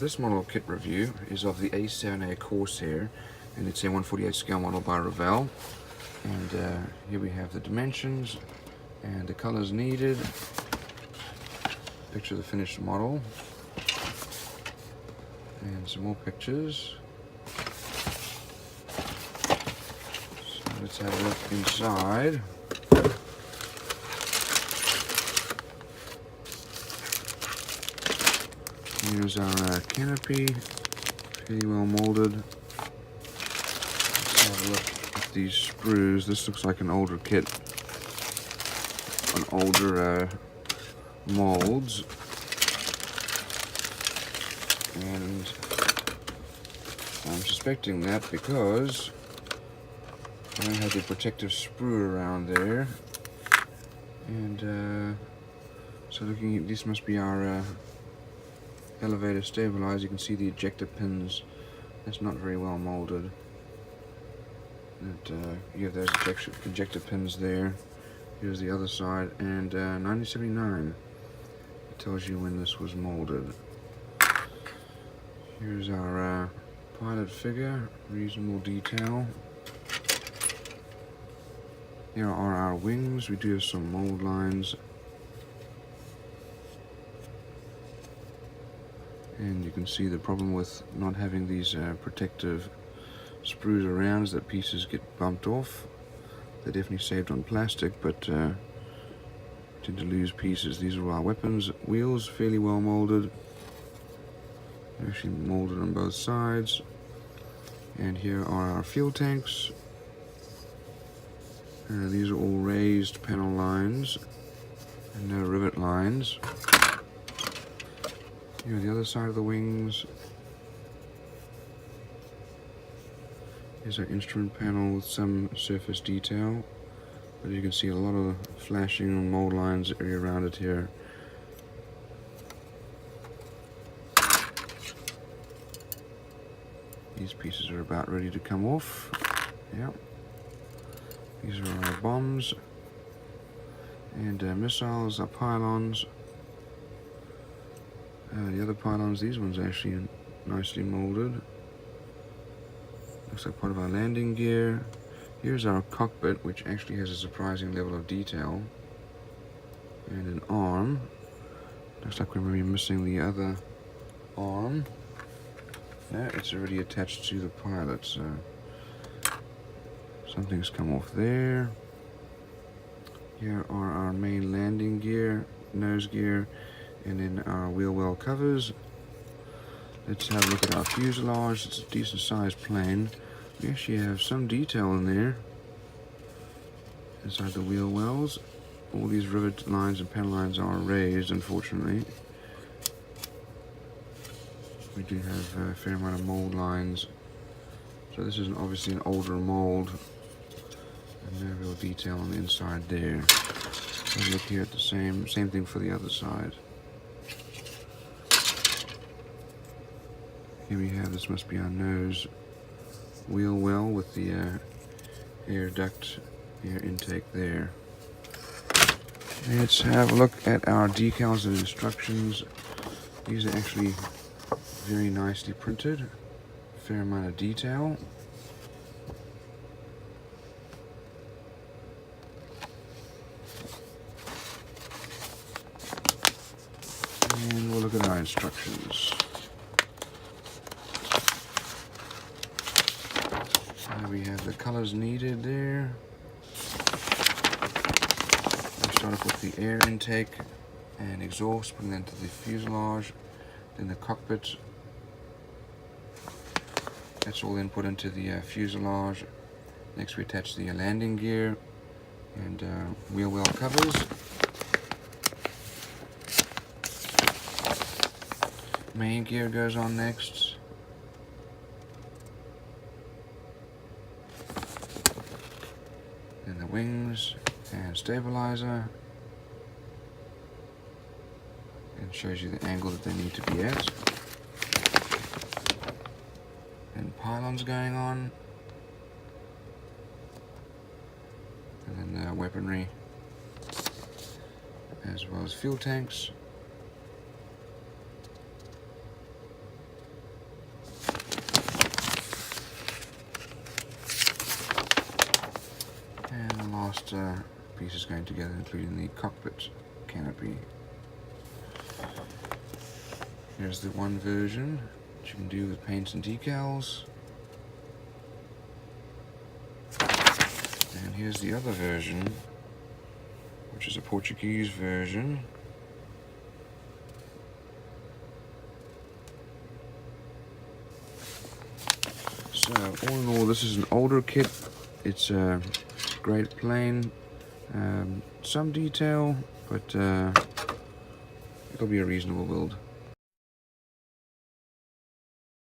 This model kit review is of the A-7A Corsair, and it's a 1/48 scale model by Revell. And here we have the dimensions and the colors needed. Picture of the finished model, and some more pictures. So let's have a look inside. Here's our canopy, fairly well molded. Let's have a look at these sprues. This looks like an older kit, an older molds, and I'm suspecting that because I don't have the protective sprue around there. And so looking at this, must be our elevator stabilizer. You can see the ejector pins. That's not very well molded. You have those ejector pins there. Here's the other side, and 1979. It tells you when this was molded. Here's our pilot figure, reasonable detail. Here are our wings. We do have some mold lines. And you can see the problem with not having these protective sprues around is that pieces get bumped off. They're definitely saved on plastic, but tend to lose pieces. These are our weapons wheels, fairly well molded. They're actually molded on both sides. And here are our fuel tanks. These are all raised panel lines and no rivet lines. Here on the other side of the wings. Here's our instrument panel with some surface detail, but you can see a lot of flashing and mold lines around it here. These pieces are about ready to come off. Yep. These are our bombs and missiles, our pylons. The other pylons, these ones are actually nicely molded. Looks like part of our landing gear. Here's our cockpit, which actually has a surprising level of detail. And an arm. Looks like we're maybe missing the other arm. No, it's already attached to the pilot, so something's come off there. Here are our main landing gear, nose gear, and then our wheel well covers. Let's have a look at our fuselage. It's a decent sized plane. We actually have some detail in there inside the wheel wells. All these rivet lines and panel lines are raised, unfortunately. We do have a fair amount of mold lines. So this is obviously an older mold. And no real detail on the inside there. Let's look here at the same thing for the other side. Here we have, this must be our nose wheel well with the air duct, air intake there. Let's have a look at our decals and instructions. These are actually very nicely printed. Fair amount of detail. And we'll look at our instructions. We have the colors needed there. We start off with the air intake and exhaust, putting that into the fuselage, then the cockpit. That's all then put into the fuselage. Next we attach the landing gear and wheel well covers. Main gear goes on next. Then the wings and stabilizer, and shows you the angle that they need to be at. And pylons going on, and then the weaponry, as well as fuel tanks. last pieces going together, including the cockpit canopy. Here's the one version, which you can do with paints and decals. And here's the other version, which is a Portuguese version. So, all in all, this is an older kit. It's a great plain, some detail, but it'll be a reasonable build.